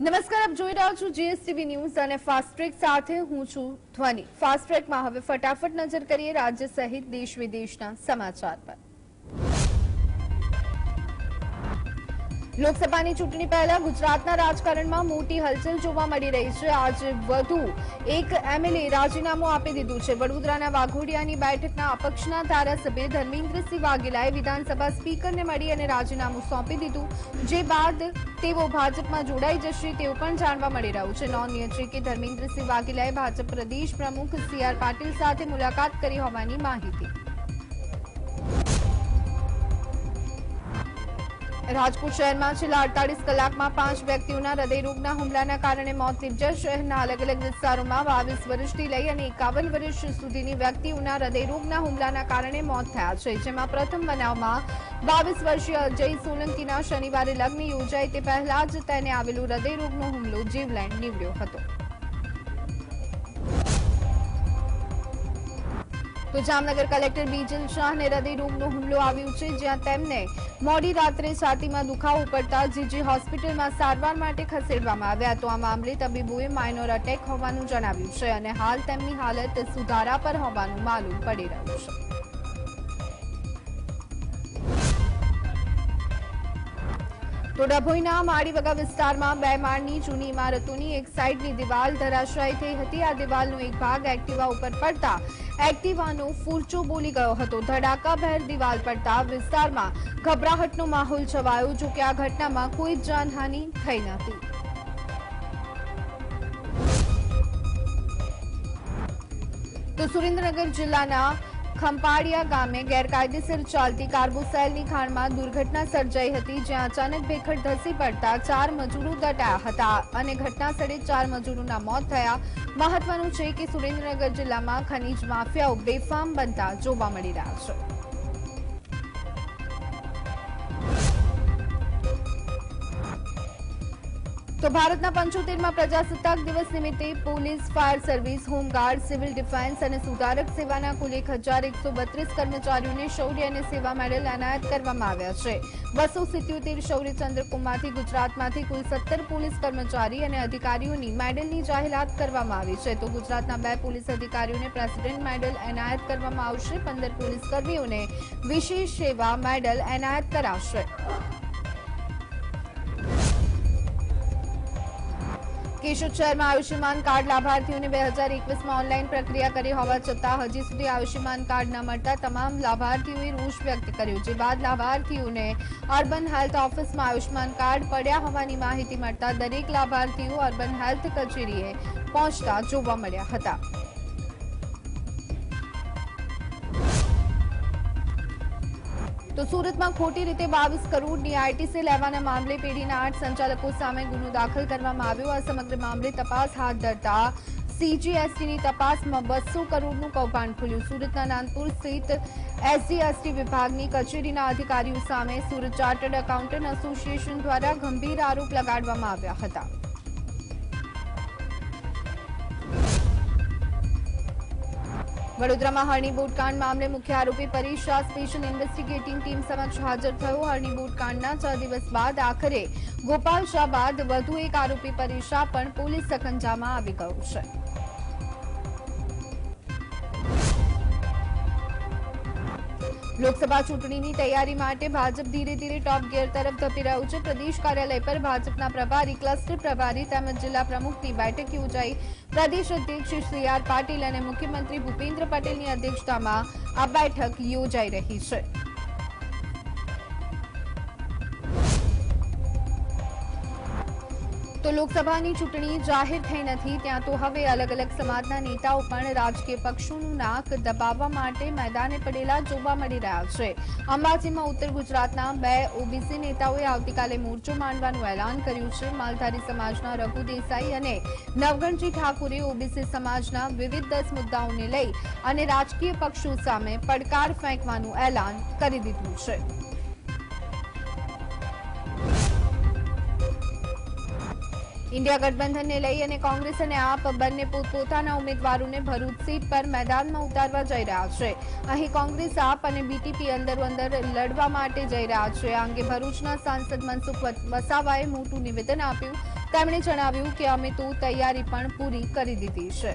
નમસ્કાર, આપ જોઈ રહ્યા છો જીએસટીવી ન્યૂઝ અને ફાસ્ટ ટ્રેક સાથે હું છું ધ્વની। ફાસ્ટ ટ્રેકમાં હવે ફટાફટ નજર કરીએ રાજ્ય સહિત દેશ વિદેશના સમાચાર પર। લોકસભાની ચૂંટણી પહેલા ગુજરાતના રાજકારણમાં મોટી હલચલ જોવા મળી રહી છે। આજે વધુ એક એમએલએ રાજીનામું આપી દીધું છે। વડોદરાના વાઘોડિયાની બેઠકના અપક્ષના ધારાસભ્ય ધર્મેન્દ્રસિંહ વાઘેલાએ વિધાનસભા સ્પીકરને મળી અને રાજીનામું સોંપી દીધું, જે બાદ તેઓ ભાજપમાં જોડાઈ જશે તેવું પણ જાણવા મળી રહ્યું છે। નોંધનીય છે કે ધર્મેન્દ્રસિંહ વાઘેલાએ ભાજપ પ્રદેશ પ્રમુખ CR પાટીલ સાથે મુલાકાત કરી હોવાની માહિતી। રાજકોટ શહેરમાં છેલ્લા 48 કલાકમાં 5 વ્યક્તિઓના હૃદયરોગના હુમલાના કારણે મોત નીપજ્યા। શહેરના અલગ અલગ વિસ્તારોમાં 22 વર્ષથી લઈ અને 51 વર્ષ સુધીની વ્યક્તિઓના હૃદયરોગના હુમલાના કારણે મોત થયા છે, જેમાં પ્રથમ બનાવમાં 22 વર્ષીય અજય સોલંકીના શનિવારે લગ્ન યોજાય તે પહેલા જ તેને આવેલો હૃદયરોગનો હુમલો જીવલેણ નીવડ્યો હતો। તો જામનગર કલેક્ટર બીજલ શાહને હૃદયરોગનો હુમલો આવ્યો છે, જ્યાં તેમને મોડી રાત્રે છાતીમાં દુખાવો પડતા જીજી હોસ્પિટલમાં સારવાર માટે ખસેડવામાં આવ્યા। તો આ મામલે તબીબોએ માઇનોર અટેક હોવાનું જણાવ્યું છે અને હાલ તેમની હાલત સુધારા પર હોવાનું માલુમ પડી રહ્યું છે। તો ડભોઈના માળીવગા વિસ્તારમાં 2 માળની જૂની ઇમારતોની એક સાઈડની દિવાલ ધરાશાયી થઈ હતી। આ દિવાલનો એક ભાગ એક્ટિવા ઉપર પડતા એક્ટિવાનો ફૂરચો બોલી ગયો હતો। ધડાકાભેર દિવાલ પડતા વિસ્તારમાં ગભરાહટનો માહોલ છવાયો, જો કે આ ઘટનામાં કોઈ જાનહાનિ થઈ નથી। તો સુરેન્દ્રનગર જિલ્લાના ખંપાળિયા ગામે ગેરકાયદેસર ચાલતી કાર્બોસેલની ખાણમાં દુર્ઘટના સર્જાઈ હતી, જ્યાં અચાનક ભેખડ ધસી પડતા 4 મજૂરો દટાયા હતા અને ઘટનાસ્થળે 4 મજૂરોના મોત થયા। મહત્વનું છે કે સુરેન્દ્રનગર જિલ્લામાં ખનીજ માફિયાઓ બેફામ બનતા જોવા મળી રહ્યા છે। તો ભારતના 75માં પ્રજાસત્તાક દિવસ નિમિત્તે police, fire service, home guard, civil defence અને સુધારક સેવાના કુલ 1132 કર્મચારીઓને શૌર્ય અને સેવા મેડલ એનાયત કરવામાં આવ્યા છે। 277 શૌર્ય ચંદ્રકમાંથી ગુજરાતમાંથી કુલ 17 પોલીસ કર્મચારી અને અધિકારીઓની મેડલની જાહેરાત કરવામાં આવી છે। તો ગુજરાતના 2 પોલીસ અધિકારીઓને પ્રેસિડેન્ટ મેડલ એનાયત કરવામાં આવશે। 15 પોલીસ કર્મીઓને વિશેષ સેવા મેડલ એનાયત કરાશે। કેશોદ શહેરમાં આયુષ્યમાન કાર્ડ લાભાર્થીઓને 2021માં ઓનલાઈન પ્રક્રિયા કરી હોવા છતાં હજી સુધી આયુષ્યમાન કાર્ડ ન મળતા તમામ લાભાર્થીઓએ રોષ વ્યક્ત કર્યો, જે બાદ લાભાર્થીઓને અર્બન હેલ્થ ઓફિસમાં આયુષ્યમાન કાર્ડ પડ્યા હોવાની માહિતી મળતા દરેક લાભાર્થીઓ અર્બન હેલ્થ કચેરીએ પહોંચતા જોવા મળ્યા હતા। તો સુરતમાં ખોટી રીતે 22 કરોડની આઈટીસી લેવાના મામલે પેઢીના 8 સંચાલકો સામે ગુનો દાખલ કરવામાં આવ્યો। આ સમગ્ર મામલે તપાસ હાથ ધરતા સીજીએસટીની તપાસમાં 200 કરોડનું કૌભાંડ ખુલ્યું। સુરતના નાનપુર સ્થિત એસજીએસટી વિભાગની કચેરીના અધિકારીઓ સામે સુરત ચાર્ટર્ડ એકાઉન્ટન્ટ એસોસિએશન દ્વારા ગંભીર આરોપ લગાડવામાં આવ્યા હતા। વડોદરામાં હરણી બોટકાંડ મામલે મુખ્ય આરોપી Paresh Shah special investigating team સમક્ષ હાજર થયો। હરણી બોટકાંડના 6 દિવસ બાદ આખરે ગોપાલ શાહ બાદ વધુ એક આરોપી પરેશ શાહ પણ પોલીસ સકંજામાં આવી ગયો છે। લોકસભા ચૂંટણીની તૈયારી માટે ભાજપ ધીરે ધીરે ટોપ ગિયર તરફ ધપી રહ્યું છે। પ્રદેશ કાર્યાલય પર ભાજપના પ્રભારી, ક્લસ્ટર પ્રભારી તેમજ જિલ્લા પ્રમુખની બેઠક યોજાઈ। પ્રદેશ અધ્યક્ષ CR પાટીલ અને મુખ્યમંત્રી ભૂપેન્દ્ર પટેલની અધ્યક્ષતામાં આ બેઠક યોજાઈ રહી છે। તો લોકસભાની ચૂંટણી જાહેર થઈ નથી, ત્યાં તો હવે અલગ અલગ સમાજના નેતાઓ પણ રાજકીય પક્ષોનું નાક દબાવવા માટે મેદાને પડેલા જોવા મળી રહ્યા છે। અંબાજીમાં ઉત્તર ગુજરાતના 2 ઓબીસી નેતાઓએ આવતીકાલે મોરચો માંડવાનું એલાન કર્યું છે। માલધારી સમાજના રઘુ દેસાઈ અને નવગણજી ઠાકુરે ઓબીસી સમાજના વિવિધ 10 મુદ્દાઓને લઈ અને રાજકીય પક્ષો સામે પડકાર ફેંકવાનું એલાન કરી દીધું છે। इंडिया गठबंधन ने लई અને કોંગ્રેસ અને આપ બંને પોતપોતાના ઉમેદવારોને ભરૂચ સીટ પર મેદાનમાં ઉતારવા જઈ રહ્યા છે। અહીં કોંગ્રેસ આપ અને બીટીપી અંદરો-અંદર લડવા માટે જઈ રહ્યા છે। આ અંગે ભરૂચના સાંસદ મનસુખ વસાવાએ મોટું નિવેદન આપ્યું। તેમણે જણાવ્યું કે અમે તો તૈયારી પણ પૂરી કરી દીધી છે।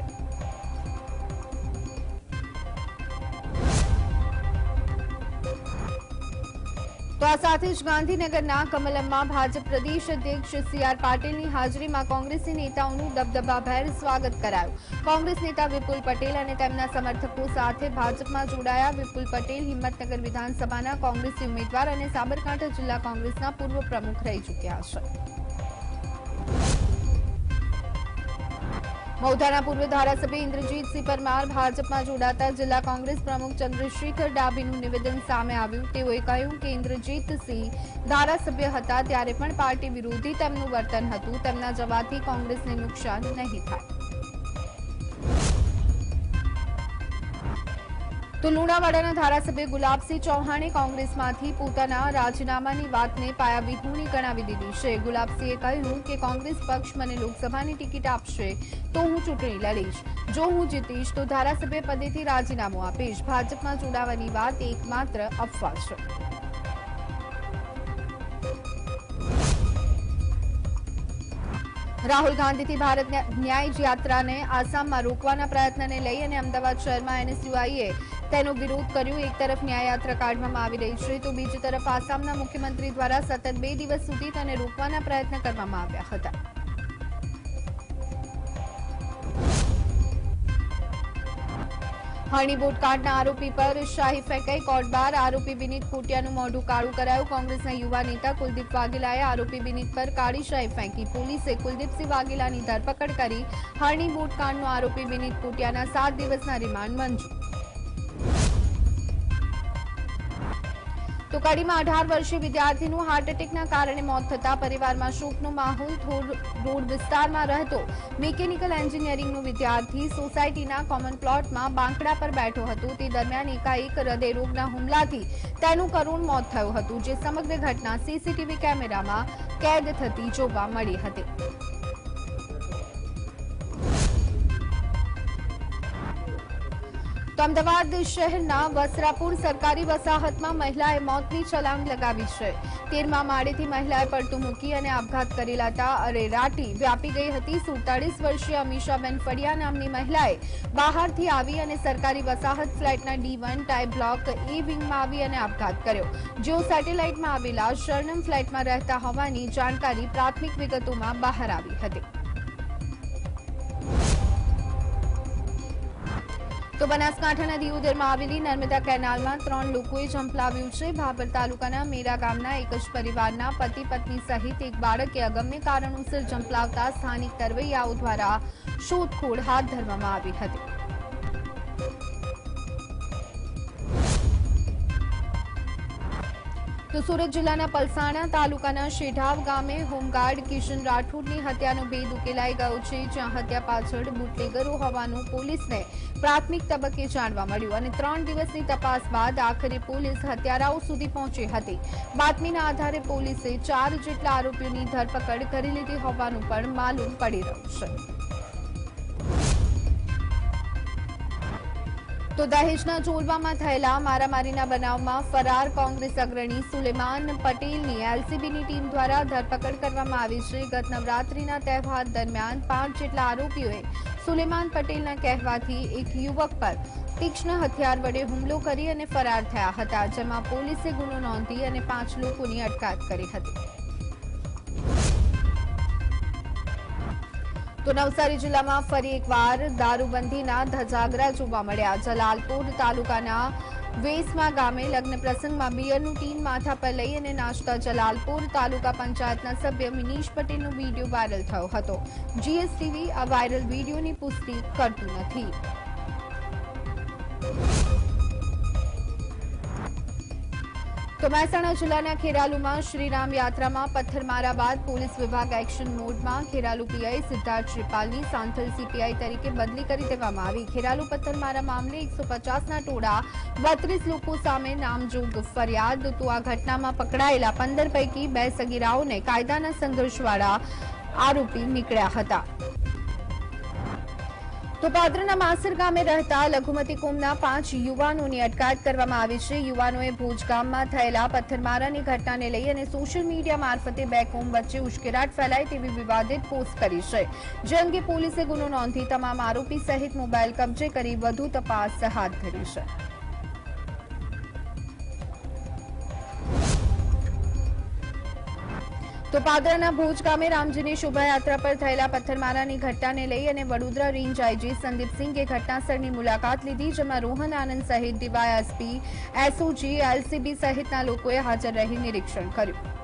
તો આ સાથે જ ગાંધીનગરના કમલમમાં ભાજપ પ્રદેશ અધ્યક્ષ સી.આર. પાટીલની હાજરીમાં કોંગ્રેસી નેતાઓનું દબદબાભેર સ્વાગત કરાયું। કોંગ્રેસ નેતા વિપુલ પટેલ અને તેમના સમર્થકો સાથે ભાજપમાં જોડાયા। વિપુલ પટેલ હિંમતનગર વિધાનસભાના કોંગ્રેસી ઉમેદવાર અને સાબરકાંઠા જિલ્લા કોંગ્રેસના પૂર્વ પ્રમુખ રહી ચૂક્યા છે। મૌધાના પૂર્વ ધારાસભ્ય ઇન્દ્રજીતસિંહ પરમાર ભાજપમાં જોડાતા જિલ્લા કોંગ્રેસ પ્રમુખ ચંદ્રશેખર ડાભીનું નિવેદન સામે આવ્યું। તેઓએ કહ્યું કે ઇન્દ્રજીતસિંહ ધારાસભ્ય હતા ત્યારે પણ પાર્ટી વિરોધી તેમનું વર્તન હતું। તેમના જવાથી કોંગ્રેસને નુકસાન નહીં થાય। તો લુણાવાડાના ધારાસભ્ય ગુલાબસિંહ ચૌહાણે કોંગ્રેસમાંથી પોતાના રાજીનામાની વાતને પાયાવિહોણી ગણાવી દીધી છે। ગુલાબસિંહે કહ્યું કે કોંગ્રેસ પક્ષ મને લોકસભાની ટિકિટ આપશે તો હું ચૂંટણી લડીશ। જો હું જીતીશ તો ધારાસભ્ય પદેથી રાજીનામું આપીશ। ભાજપમાં જોડાવાની વાત એકમાત્ર અફવા છે। રાહુલ ગાંધીથી ભારત ન્યાય યાત્રાને આસામમાં રોકવાના પ્રયત્નને લઈ અને અમદાવાદ શહેરમાં એનએસયુઆઈએ તેનો વિરોધ કર્યો। એક તરફ ન્યાય યાત્રા કાઢવામાં આવી રહી છે તો બીજી તરફ આસામના મુખ્યમંત્રી દ્વારા સતત 2 દિવસ સુધી તેને રોકવાના પ્રયત્ન કરવામાં આવ્યા હતા। હણીબોટ કાંડના આરોપી પર શાહી ફેંકાઈ કોર્ટ બહાર। આરોપી વિનીત કોટિયાનું મોઢું કાળું કરાયું। કોંગ્રેસના યુવા નેતા કુલદીપ વાઘેલાએ આરોપી વિનીત પર કાળી શાહી ફેંકી। પોલીસે કુલદીપસિંહ વાઘેલાની ધરપકડ કરી। હણીબોટ કાંડનો આરોપી વિનીત કોટિયાના 7 દિવસના રિમાન્ડ મંજૂર। તો કડીમાં 18 વર્ષીય વિદ્યાર્થીનું હાર્ટ એટેકના કારણે મોત થતા પરિવારમાં શોકનો માહોલ। થોર રોડ વિસ્તારમાં રહેતો મિકેનિકલ એન્જિનિયરિંગનો વિદ્યાર્થી સોસાયટીના કોમન પ્લોટમાં બાંકડા પર બેઠો હતો। તે દરમિયાન એકાએક હૃદયરોગના હુમલાથી તેનું કરુણ મોત થયું હતું, જે સમગ્ર ઘટના સીસીટીવી કેમેરામાં કેદ થતી જોવા મળી હતી। તો અમદાવાદ શહેરના વસ્ત્રાપુર સરકારી વસાહતમાં મહિલાએ મોતની છલાંગ લગાવી છે। 13મા માળેથી મહિલાએ પડતું મૂકી અને આપઘાત કરી લેતા અરેરાટી વ્યાપી ગઈ હતી। 47 વર્ષીય અમીષાબેન ફળિયા નામની મહિલાએ બહારથી આવી અને સરકારી વસાહત ફ્લેટના D1 ટાઈ બ્લોક એ વિંગમાં આવી અને આપઘાત કર્યો। જેઓ સેટેલાઇટમાં આવેલા શરણમ ફ્લેટમાં રહેતા હોવાની જાણકારી પ્રાથમિક વિગતોમાં બહાર આવી હતી। તો બનાસકાંઠાના દિયોદરમાં આવેલી નર્મદા કેનાલમાં 3 લોકોએ ઝંપલાવ્યું છે। ભાભર તાલુકાના મેરા ગામના એક જ પરિવારના પતિ પત્ની સહિત એક બાળકે અગમ્ય કારણોસર ઝંપલાવતા સ્થાનિક તરવૈયાઓ દ્વારા શોધખોળ હાથ ધરવામાં આવી હતી। તો સુરત જિલ્લાના પલસાણા તાલુકાના શેઢાવ ગામે હોમગાર્ડ કિશન રાઠોડની હત્યાનો ભેદ ઉકેલાઈ ગયો છે, જ્યાં હત્યા પાછળ બુટલેગરો હોવાનું પોલીસને પ્રાથમિક તબક્કે જાણવા મળ્યું અને 3 દિવસની તપાસ બાદ આખરે પોલીસ હત્યારાઓ સુધી પહોંચી હતી। બાતમીના આધારે પોલીસે 4 જેટલા આરોપીઓની ધરપકડ કરી લીધી હોવાનું પણ માલુમ પડી રહ્યું છે। તો દહેજના જોલવામાં થયેલા મારામારીના બનાવમાં ફરાર કોંગ્રેસ અગ્રણી સુલેમાન પટેલની એલસીબીની ટીમ દ્વારા ધરપકડ કરવામાં આવી છે। ગત નવરાત્રીના તહેવાર દરમિયાન 5 જેટલા આરોપીઓએ સુલેમાન પટેલના કહેવાથી એક યુવક પર તીક્ષ્ણ હથિયાર વડે હુમલો કરી અને ફરાર થયા હતા, જેમાં પોલીસે ગુનો નોંધી અને 5 લોકોની અટકાયત કરી હતી। તો નવસારી જિલ્લામાં ફરી એકવાર દારૂબંધીના ધજાગરા જોવા મળ્યા। જલાલપોર તાલુકાના વેસમા ગામે લગ્ન પ્રસંગમાં બિયરનું ટીન માથા પર લઈ અને નાચતા જલાલપોર તાલુકા પંચાયતના સભ્ય મિનીશ પટેલનો વિડીયો વાયરલ થયો હતો। જીએસટીવી આ વાયરલ વિડીયોની પુષ્ટિ કરતું નથી। તો મહેસાણા જિલ્લાના ખેરાલુમાં શ્રીરામ યાત્રામાં પથ્થરમારા બાદ પોલીસ વિભાગ એક્શન મોડમાં। ખેરાલુ પીઆઈ સિદ્ધાર્થ શ્રીપાલની સાંથલ સીપીઆઈ તરીકે બદલી કરી દેવામાં આવી। ખેરાલુ પથ્થરમારા મામલે 150ના ટોળા 32 લોકો સામે નામજોગ ફરિયાદ। તો આ ઘટનામાં પકડાયેલા 15 પૈકી 2 સગીરાઓને કાયદાના સંઘર્ષવાળા આરોપી નીકળ્યા હતા। તો પાદરના માસર ગામે રહેતા લઘુમતી કોમના 5 યુવાનોની અટકાયત કરવામાં આવી છે। યુવાનોએ ભુજ ગામમાં થયેલા પથ્થરમારાની ઘટનાને લઈ અને સોશિયલ મીડિયા મારફતે બે કોમ વચ્ચે ઉશ્કેરાટ ફેલાય તેવી વિવાદિત પોસ્ટ કરી છે, જે અંગે પોલીસે ગુનો નોંધી તમામ આરોપી સહિત મોબાઈલ કબજે કરી વધુ તપાસ હાથ ધરી છે। તો પાદરાના ભુજ ગામે રામજીની શોભાયાત્રા પર થયેલા પથ્થરમારાની ઘટનાને લઈ અને વડોદરા રેન્જ આઈજી સંદીપસિંઘે ઘટનાસ્થળની મુલાકાત લીધી, જેમાં રોહન આનંદ સહિત ડીવાયએસપી, એસઓજી, એલસીબી સહિતના લોકોએ હાજર રહી નિરીક્ષણ કર્યું।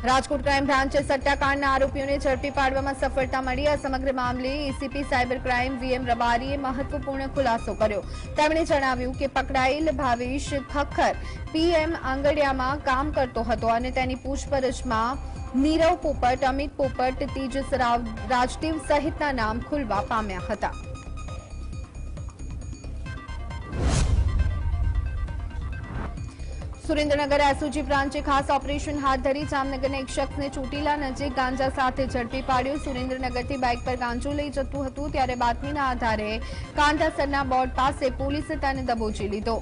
રાજકોટ ક્રાઇમ બ્રાન્ચે સટ્ટાકાંડના આરોપીઓને ઝડપી પાડવામાં સફળતા મળી। આ સમગ્ર મામલે એસીપી સાયબર ક્રાઇમ વીએમ રબારીએ મહત્વપૂર્ણ ખુલાસો કર્યો। તેમણે જણાવ્યું કે પકડાયેલ ભાવેશ ખખ્ખર પીએમ આંગડિયામાં કામ કરતો હતો અને તેની પૂછપરછમાં નીરવ પોપટ, અમિત પોપટ, તેજસ રાજદેવ સહિતના નામ ખુલવા પામ્યા હતા। સુરેન્દ્રનગર એસઓજી બ્રાન્ચે ખાસ ઓપરેશન હાથ ધરી જામનગરના એક શખ્સને ચોટીલા નજીક ગાંજા સાથે ઝડપી પાડ્યો। સુરેન્દ્રનગરથી બાઇક પર ગાંજો લઈ જતું હતું ત્યારે બાતમીના આધારે કાંધાસરના બોર્ડ પાસે પોલીસે તેને દબોચી લીધો।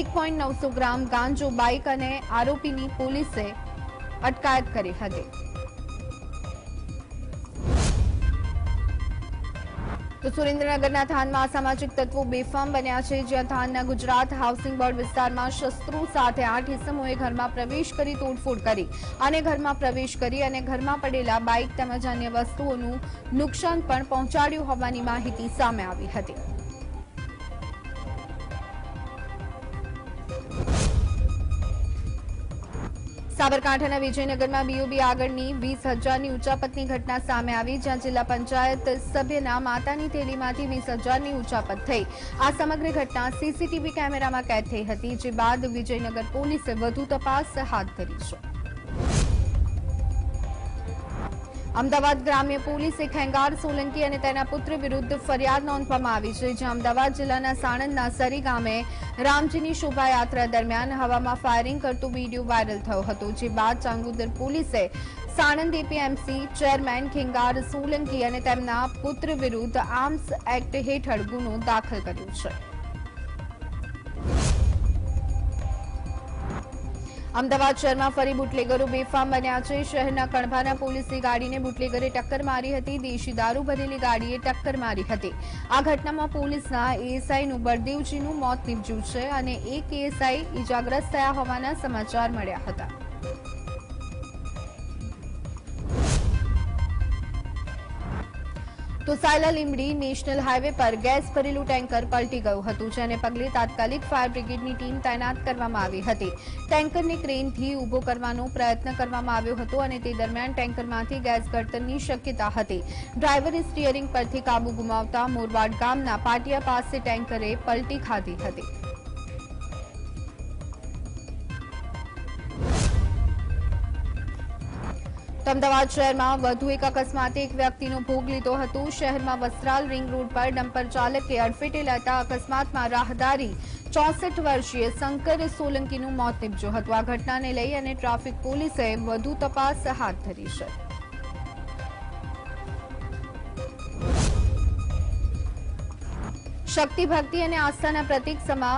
1.900 ગ્રામ ગાંજો બાઇક અને આરોપીની પોલીસે અટકાયત કરી હતી। તો સુરેન્દ્રનગરના થાનમાં અસામાજિક તત્વો બેફામ બન્યા છે, જ્યાં થાનના ગુજરાત હાઉસિંગ બોર્ડ વિસ્તારમાં શસ્ત્રો સાથે 8 ઇસમોએ ઘરમાં પ્રવેશ કરી તોડફોડ કરી અને ઘરમાં પડેલા બાઇક તેમજ અન્ય વસ્તુઓનું નુકસાન પણ પહોંચાડ્યું હોવાની માહિતી સામે આવી હતી। સાબરકાંઠાના વિજયનગરમાં બીઓબી આગળની 20,000ની ઉચાપતની ઘટના સામે આવી, જ્યાં જિલ્લા પંચાયત સભ્યના માતાની થેલીમાંથી 20,000ની ઉચાપત થઈ। આ સમગ્ર ઘટના સીસીટીવી કેમેરામાં કેદ થઈ હતી, જે બાદ વિજયનગર પોલીસે વધુ તપાસ હાથ ધરી છે। અમદાવાદ ગ્રામ્ય પોલીસે ખેંગાર સોલંકી અને તેના પુત્ર વિરુદ્ધ ફરિયાદ નોંધવામાં આવી છે, જ્યાં અમદાવાદ જિલ્લાના સાણંદના સરી ગામે રામજીની શોભાયાત્રા દરમિયાન હવામાં ફાયરિંગ કરતો વિડીયો વાયરલ થયો હતો, જે બાદ ચાંગોદર પોલીસે સાણંદ એપીએમસી ચેરમેન ખેંગાર સોલંકી અને તેમના પુત્ર વિરુદ્ધ આર્મ્સ એક્ટ હેઠળ ગુનો દાખલ કર્યો છે। અમદાવાદ શહેરમાં ફરી બુટલેગરો બેફામ બન્યા છે। શહેરના કણભાના પોલીસની ગાડીને બુટલેગરે ટક્કર મારી હતી। દેશી દારૂ ભરેલી ગાડીએ ટક્કર મારી હતી। આ ઘટનામાં પોલીસના એએસઆઈનું બળદેવજીનું મોત નીપજ્યું છે અને એક એએસઆઈ ઇજાગ્રસ્ત થયા હોવાના સમાચાર મળ્યા હતા। તો સાયલા લીંબડી નેશનલ હાઈવે પર ગેસ ભરેલું ટેન્કર પલટી ગયું હતું, જેને પગલે તાત્કાલિક ફાયર બ્રિગેડની ટીમ તૈનાત કરવામાં આવી હતી। ટેન્કરને ક્રેનથી ઊભો કરવાનો પ્રયત્ન કરવામાં આવ્યો હતો અને તે દરમિયાન ટેન્કરમાંથી ગેસ ગળતરની શક્યતા હતી। ડ્રાઈવરે સ્ટીયરિંગ પરથી કાબુ ગુમાવતા મોરવાડ ગામના પાટિયા પાસે ટેન્કરે પલટી ખાધી હતી। અમદાવાદ શહેરમાં વધુ એક અકસ્માતે એક વ્યક્તિનો ભોગ લીધો હતો। શહેરમાં વસ્ત્રાલ રિંગ રોડ પર ડમ્પર ચાલકે અડફેટે લેતા અકસ્માતમાં રાહદારી 64 વર્ષીય શંકર સોલંકીનું મોત નીપજ્યું હતું। આ ઘટનાને લઈ અને ટ્રાફિક પોલીસે વધુ તપાસ હાથ ધરી છે। શક્તિ, ભક્તિ અને આસ્થાના પ્રતીક સમા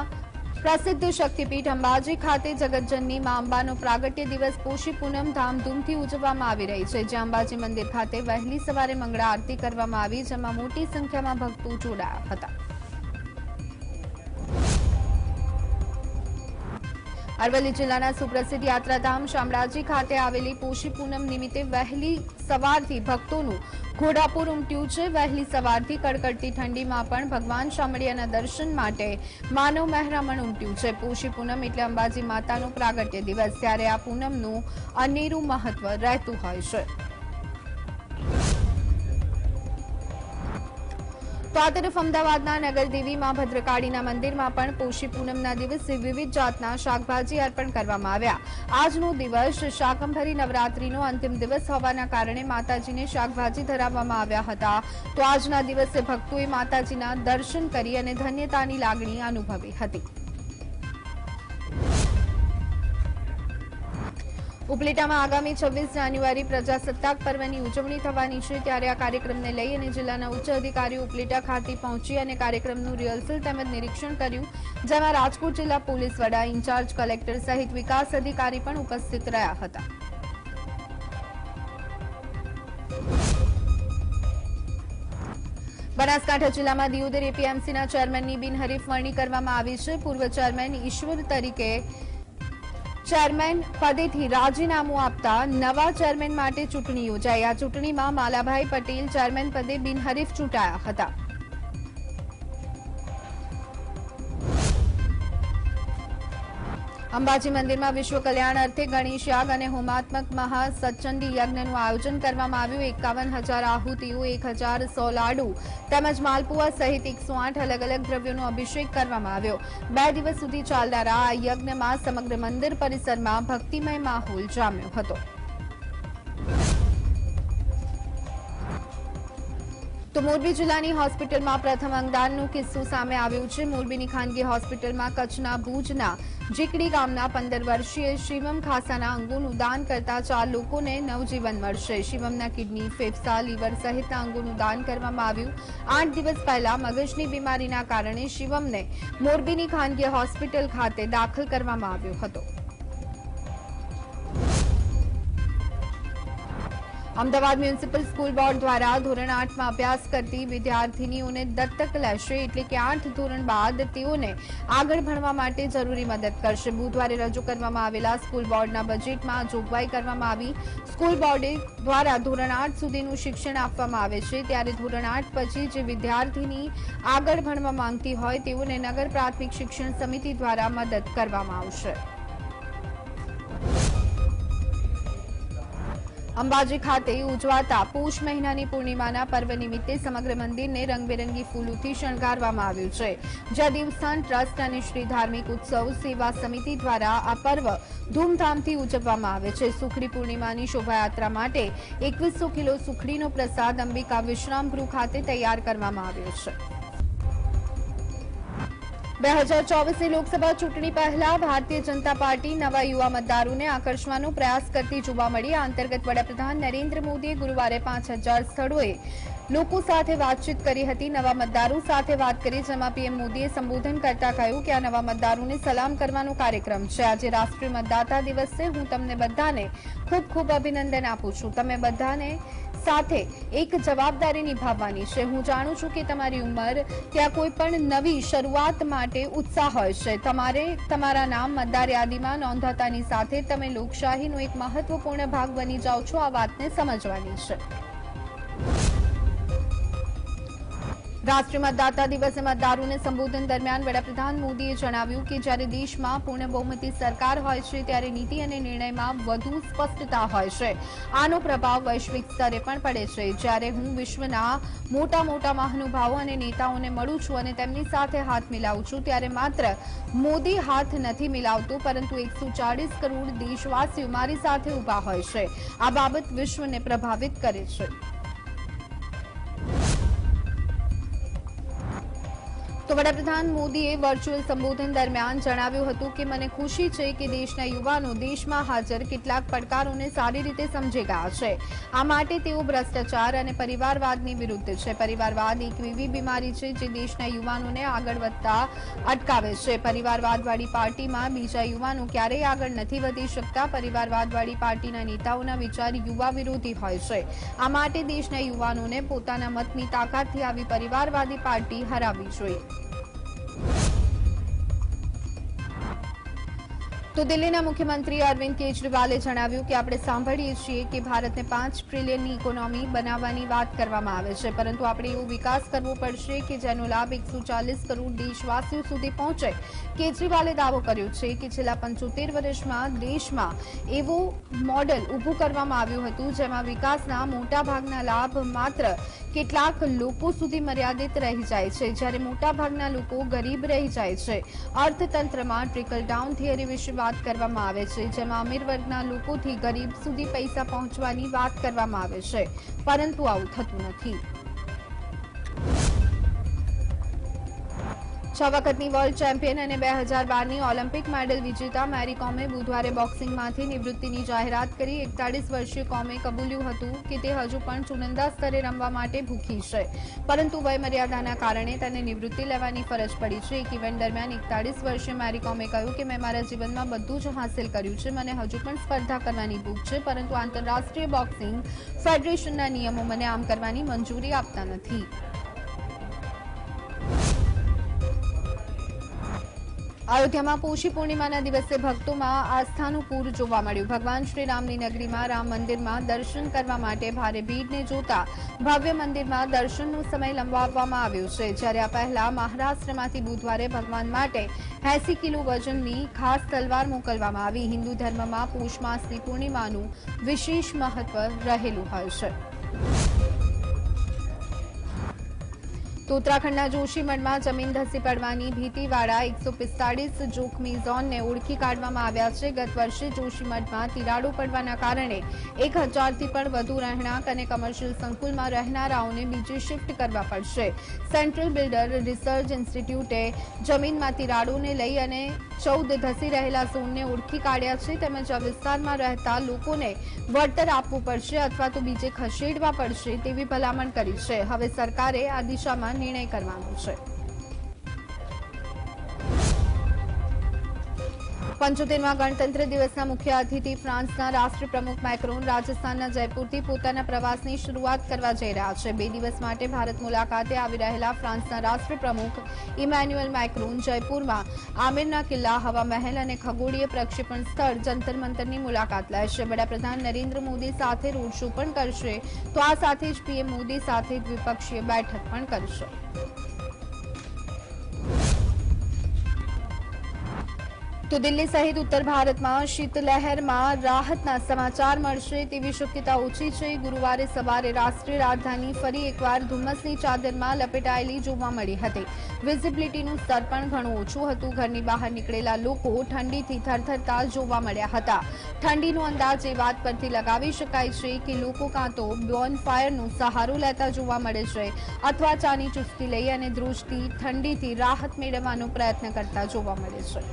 પ્રસિદ્ધ શક્તિપીઠ અંબાજી ખાતે જગતજનની મા અંબાનો પ્રાગટ્ય દિવસ પોષી પૂનમ ધામધૂમથી ઉજવવામાં આવી રહી છે, જ્યાં અંબાજી મંદિર ખાતે વહેલી સવારે મંગળા આરતી કરવામાં આવી, જેમાં મોટી સંખ્યામાં ભક્તો જોડાયા હતા। અરવલ્લી જિલ્લાના સુપ્રસિદ્ધ યાત્રાધામ શામળાજી ખાતે આવેલી પોષી પૂનમ નિમિત્તે વહેલી સવારથી ભક્તોનું ઘોડાપુર ઉમટ્યું છે। વહેલી સવારથી કડકડતી ઠંડીમાં પણ ભગવાન શામળિયાના દર્શન માટે માનવ મહેરામણ ઉમટ્યું છે। પોષી પૂનમ એટલે અંબાજી માતાનો પ્રાગટ્ય દિવસ, ત્યારે આ પૂનમનું અનેરું મહત્વ રહેતું હોય છે। તો આ તરફ અમદાવાદના નગરદેવી માં ભદ્રકાળીના મંદિરમાં પણ પોષી પૂનમના દિવસે વિવિધ જાતના શાકભાજી અર્પણ કરવામાં આવ્યા। આજનો દિવસ શાકંભરી નવરાત્રીનો અંતિમ દિવસ હોવાના કારણે માતાજીને શાકભાજી ધરાવવામાં આવ્યા હતા। તો આજના દિવસે ભક્તોએ માતાજીના દર્શન કરી અને ધન્યતાની લાગણી અનુભવી હતી। ઉપલેટામાં આગામી 26 જાન્યુઆરી પ્રજાસત્તાક પર્વની ઉજવણી થવાની છે, ત્યારે આ કાર્યક્રમને લઈ અને જિલ્લાના ઉચ્ચ અધિકારીઓ ઉપલેટા ખાતે પહોંચી અને કાર્યક્રમનું રિહર્સલ તેમજ નિરીક્ષણ કર્યું, જેમાં રાજકોટ જિલ્લા પોલીસ વડા, ઇન્ચાર્જ કલેક્ટર સહિત વિકાસ અધિકારી પણ ઉપસ્થિત રહ્યા હતા. બનાસકાંઠા જિલ્લામાં દિયોદર એપીએમસીના ચેરમેનની બિનહરીફ વરણી કરવામાં આવી છે. પૂર્વ ચેરમેન ઈશ્વર તરીકે ચેરમેન પદેથી રાજીનામું આપતા નવા ચેરમેન માટે ચૂંટણી યોજાઈ. આ ચૂંટણીમાં માલાભાઈ પટેલ ચેરમેન પદે બિનહરીફ ચૂંટાયા હતા. અંબાજી મંદિરમાં વિશ્વ કલ્યાણ અર્થે ગણેશ યાગ અને હોમાત્મક મહાસચંડી યજ્ઞનું આયોજન કરવામાં આવ્યું. 51,000 આહુતિઓ, 1,100 લાડુ તેમજ માલપુઆ સહિત 108 અલગ અલગ દ્રવ્યોનો અભિષેક કરવામાં આવ્યો. 2 દિવસ સુધી ચાલનારા આ યજ્ઞમાં સમગ્ર મંદિર પરિસરમાં ભક્તિમય માહોલ જામ્યો હતો. તો મોરબી જિલ્લાની હોસ્પિટલમાં પ્રથમ અંગદાનનો કિસ્સો સામે આવ્યો છે. મોરબીની ખાનગી હોસ્પિટલમાં કચ્છના ભુજના જીકડી ગામના 15 વર્ષીય શિવમ ખાસાના અંગોનું દાન કરતા 4 લોકોને નવજીવન મળશે. શિવમના કિડની, ફેફસા, લીવર સહિતના અંગોનું દાન કરવામાં આવ્યું. 8 દિવસ પહેલા મગજની બીમારીના કારણે શિવમને મોરબીની ખાનગી હોસ્પિટલ ખાતે દાખલ કરવામાં આવ્યો હતો. અમદાવાદ મ્યુનિસિપલ સ્કૂલ બોર્ડ દ્વારા ધોરણ 8માં અભ્યાસ કરતી વિદ્યાર્થીનીઓને દત્તક લેશે, એટલે કે 8 ધોરણ બાદ તેઓને આગળ ભણવા માટે જરૂરી મદદ કરશે. બુધવારે રજૂ કરવામાં આવેલા સ્કૂલ બોર્ડના બજેટમાં જોગવાઈ કરવામાં આવી. સ્કૂલ બોર્ડ દ્વારા ધોરણ 8 સુધીનું શિક્ષણ આપવામાં આવે છે, ત્યારે ધોરણ 8 પછી જે વિદ્યાર્થીની આગળ ભણવા માંગતી હોય તેઓને નગર પ્રાથમિક શિક્ષણ સમિતિ દ્વારા મદદ કરવામાં આવશે. અંબાજી ખાતે ઉજવાતા પોષ મહિનાની પૂર્ણિમાના પર્વ નિમિત્તે સમગ્ર મંદિરને રંગબેરંગી ફૂલોથી શણગારવામાં આવ્યું છે. જ્યાં દેવસ્થાન ટ્રસ્ટ અને શ્રી ધાર્મિક ઉત્સવ સેવા સમિતિ દ્વારા આ પર્વ ધૂમધામથી ઉજવવામાં આવે છે. સુખડી પૂર્ણિમાની શોભાયાત્રા માટે 2100 કિલો સુખડીનો પ્રસાદ અંબિકા વિશ્રામ ગૃહ ખાતે તૈયાર કરવામાં આવ્યો છે. 2024ની લોકસભા ચૂંટણી પહેલા ભારતીય જનતા પાર્ટી નવા યુવા મતદારોને આકર્ષવાનો પ્રયાસ કરતી જોવા મળી. આ અંતર્ગત વડાપ્રધાન નરેન્દ્ર મોદીએ ગુરુવારે 5000 સ્થળોએ લોકો સાથે વાતચીત કરી હતી. નવા મતદારો સાથે વાત કરી, જેમાં પીએમ મોદીએ સંબોધન કરતા કહ્યું કે આ નવા મતદારોને સલામ કરવાનો કાર્યક્રમ છે. આજે રાષ્ટ્રીય મતદાતા દિવસ છે. હું તમને બધાને ખૂબ ખૂબ અભિનંદન આપું છું. તમે બધાને સાથે એક જવાબદારી નિભાવવાની છે. હું જાણું છું કે તમારી ઉંમર ત્યાં કોઈ પણ નવી શરૂઆત માટે ઉત્સાહ હોય છે. તમારે તમારા નામ મતદાર યાદીમાં નોંધાતાની સાથે તમે લોકશાહીનો એક મહત્વપૂર્ણ ભાગ બની જાઓ છો. આ વાતને સમજવાની છે. રાષ્ટ્રીય મતદાતા દિવસે મતદારોને સંબોધન દરમિયાન વડાપ્રધાન મોદીએ જણાવ્યું કે જ્યારે દેશમાં પૂર્ણ બહુમતી સરકાર હોય છે, ત્યારે નીતિ અને નિર્ણયમાં વધુ સ્પષ્ટતા હોય છે. આનો પ્રભાવ વૈશ્વિક સ્તરે પણ પડે છે. જ્યારે હું વિશ્વના મોટા મોટા મહાનુભાવો અને નેતાઓને મળું છું અને તેમની સાથે હાથ મિલાવું છું, ત્યારે માત્ર મોદી હાથ નથી મિલાવતો, પરંતુ 140 કરોડ દેશવાસીઓ મારી સાથે ઉભા હોય છે. આ બાબત વિશ્વને પ્રભાવિત કરે છે. તો વડાપ્રધાન મોદીએ વર્ચ્યુઅલ સંબોધન દરમિયાન જણાવ્યું હતું કે મને ખુશી છે કે દેશના યુવાનો દેશમાં હાજર કેટલાક પડકારોને સારી રીતે સમજી ગયા છે. આ માટે તેઓ ભ્રષ્ટાચાર અને પરિવારવાદની વિરુદ્ધ છે. પરિવારવાદ એક એવી બીમારી છે જે દેશના યુવાનોને આગળ વધતા અટકાવે છે. પરિવારવાદવાળી પાર્ટીમાં બીજા યુવાનો ક્યારેય આગળ નથી વધી શકતા. પરિવારવાદવાળી પાર્ટીના નેતાઓના વિચાર યુવા વિરોધી હોય છે. આ માટે દેશના યુવાનોને પોતાના મતની તાકાતથી આવી પરિવારવાદી પાર્ટી હરાવવી જોઈએ. તો દિલ્હીના મુખ્યમંત્રી અરવિંદ કેજરીવાલે જણાવ્યું કે આપણે સાંભળીએ છીએ કે ભારતને 5 ટ્રિલિયનની ઇકોનોમી બનાવવાની વાત કરવામાં આવે છે, પરંતુ આપણે એવો વિકાસ કરવો પડશે કે જેનો લાભ 140 કરોડ દેશવાસીઓ સુધી પહોંચે. કેજરીવાલે દાવો કર્યો છે કે છેલ્લા 75 વર્ષમાં દેશમાં એવું મોડેલ ઊભું કરવામાં આવ્યું હતું જેમાં વિકાસના મોટાભાગના લાભ માત્ર કેટલાક લોકો સુધી મર્યાદિત રહી જાય છે, જ્યારે મોટાભાગના લોકો ગરીબ રહી જાય છે. અર્થતંત્રમાં ટ્રિકલ ડાઉન થિયરી વિશે વાત કરવામાં આવે છે, જેમાં અમીર વર્ગના લોકોથી ગરીબ સુધી પૈસા પહોંચવાની વાત કરવામાં આવે છે, પરંતુ આવું થતું નથી. 6 વખતની વર્લ્ડ ચેમ્પિયન અને 2012ની ઓલિમ્પિક મેડલ વિજેતા મેરી કોમે બુધવારે બોક્સિંગમાંથી નિવૃત્તિની જાહેરાત કરી 41 વર્ષીય કોમે કબૂલ્યું હતું કે તે હજુ પણ ચુનંદા સ્તરે રમવા માટે ભૂખી છે, પરંતુ વયમર્યાદાના કારણે તેને નિવૃત્તિ લેવાની ફરજ પડી છે। એક ઇવેન્ટ દરમિયાન 41 વર્ષીય મેરી કોમે કહ્યું કે મેં મારા જીવનમાં બધું જ હાંસલ કર્યું છે, મને હજુ પણ સ્પર્ધા કરવાની ભૂખ છે, પરંતુ આંતરરાષ્ટ્રીય બોક્સિંગ ફેડરેશનના નિયમો મને આમ કરવાની મંજૂરી આપતા નથી। અયોધ્યામાં પોષી પૂર્ણિમાના દિવસે ભક્તોમાં આસ્થાનું પૂર જોવા મળ્યું। ભગવાન શ્રીરામની નગરીમાં રામ મંદિરમાં દર્શન કરવા માટે ભારે ભીડને જોતા ભવ્ય મંદિરમાં દર્શનનો સમય લંબાવવામાં આવ્યો છે, જ્યારે આ પહેલા મહારાષ્ટ્રમાંથી બુધવારે ભગવાન માટે 80 કિલો વજનની ખાસ તલવાર મોકલવામાં આવી। હિન્દુ ધર્મમાં પોષ માસની પૂર્ણિમાનું વિશેષ મહત્વ રહેલું હોય છે। તો ઉત્તરાખંડના જોશીમઠમાં જમીન ધસી પડવાની ભીતિવાળા 145 જોખમી ઝોનને ઓળખી કાઢવામાં આવ્યા છે। ગત વર્ષે જોશીમઠમાં તિરાડો પડવાના કારણે 1000થી પણ વધુ રહેણાંક અને કમર્શિયલ સંકુલમાં રહેનારાઓને બીજે શિફ્ટ કરવા પડશે। સેન્ટ્રલ બિલ્ડર રિસર્ચ ઇન્સ્ટિટ્યૂટે જમીનમાં તિરાડોને લઈ અને 14 ધસી રહેલા ઝોનને ઓળખી કાઢ્યા છે, તેમજ આ વિસ્તારમાં રહેતા લોકોને વળતર આપવું પડશે અથવા તો બીજે ખસેડવા પડશે તેવી ભલામણ કરી છે। હવે સરકારે આ દિશામાં નિર્ણય કરવાનો છે। 75મા ગણતંત્ર દિવસના મુખ્ય અતિથિ ફ્રાન્સના રાષ્ટ્રપ્રમુખ મેક્રોન રાજસ્થાનના જયપુરથી પોતાના પ્રવાસની શરૂઆત કરવા જઈ રહ્યા છે। 2 દિવસ માટે ભારત મુલાકાતે આવી રહેલા ફ્રાન્સના રાષ્ટ્રપ્રમુખ ઇમેન્યુઅલ મેક્રોન જયપુરમાં આમેરના કિલ્લા, હવા મહેલ અને ખગોળીય પ્રક્ષેપણ સ્થળ જંતર મંતરની મુલાકાત લેશે। વડાપ્રધાન નરેન્દ્ર મોદી સાથે રોડ શો પણ કરશે, તો આ સાથે જ પીએમ મોદી સાથે દ્વિપક્ષીય બેઠક પણ કરશે। તો દિલ્હી સહિત ઉત્તર ભારતમાં શીતલહેરમાં રાહતના સમાચાર મળશે તેવી શક્યતા ઓછી છે। ગુરુવારે સવારે રાષ્ટ્રીય રાજધાની ફરી એકવાર ધુમ્મસની ચાદરમાં લપેટાયેલી જોવા મળી હતી। વિઝિબિલિટીનું સ્તર પણ ઘણું ઓછું હતું। ઘરની બહાર નીકળેલા લોકો ઠંડીથી થરથરતા જોવા મળ્યા હતા। ઠંડીનો અંદાજ એ વાત પરથી લગાવી શકાય છે કે લોકો કાં તો બોનફાયરનો સહારો લેતા જોવા મળે છે અથવા ચાની ચુસ્કી લઈ અને ધ્રુજતી ઠંડીથી રાહત મેળવવાનો પ્રયત્ન કરતા જોવા મળે છે।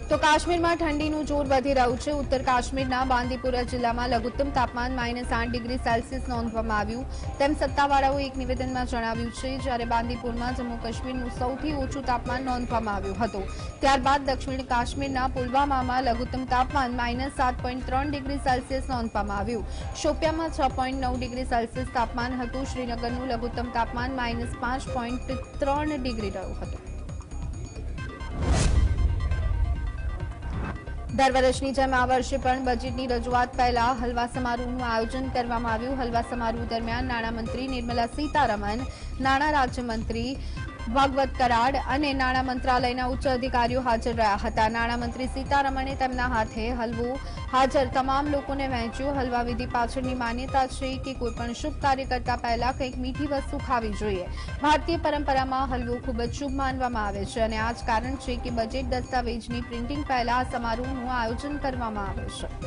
તો કાશ્મીરમાં ઠંડીનું જોર વધી રહ્યું છે। ઉત્તર કાશ્મીરના બાંદીપુરા જિલ્લામાં લઘુત્તમ તાપમાન -8 ડિગ્રી સેલ્સિયસ નોંધવામાં આવ્યું, તેમ સત્તાવાળાઓએ એક નિવેદનમાં જણાવ્યું છે, જ્યારે બાંદીપુરમાં જમ્મુ કાશ્મીરનું સૌથી ઓછું તાપમાન નોંધવામાં આવ્યું હતું। ત્યારબાદ દક્ષિણ કાશ્મીરના પુલવામામાં લઘુત્તમ તાપમાન -7.3 ડિગ્રી સેલ્સિયસ નોંધવામાં આવ્યું। શોપિયામાં 6.9 ડિગ્રી સેલ્સિયસ તાપમાન હતું। શ્રીનગરનું લઘુત્તમ તાપમાન -5.3 ડિગ્રી રહ્યું હતું। દર વર્ષની જેમ આ વર્ષે પણ બજેટની રજૂઆત પહેલા હલવા સમારોહનું આયોજન કરવામાં આવ્યું। હલવા સમારોહ દરમિયાન નાણામંત્રી નિર્મલા સીતારમણ, નાણાં રાજ્યમંત્રી ભાગવત કરાડ અને નાણાં મંત્રાલયના ઉચ્ચ અધિકારીઓ હાજર રહ્યા હતા। નાણામંત્રી સીતારમણે તેમના હાથે હલવો હાજર તમામ લોકોને વહેંચ્યો। હલવા વિધિ પાછળની માન્યતા છે કે કોઈપણ શુભ કાર્ય કરતા પહેલા કંઈક મીઠી વસ્તુ ખાવી જોઈએ। ભારતીય પરંપરામાં હલવો ખૂબ જ શુભ માનવામાં આવે છે અને આ જ કારણ છે કે બજેટ દસ્તાવેજની પ્રિન્ટિંગ પહેલા આ સમારોહનું આયોજન કરવામાં આવે છે।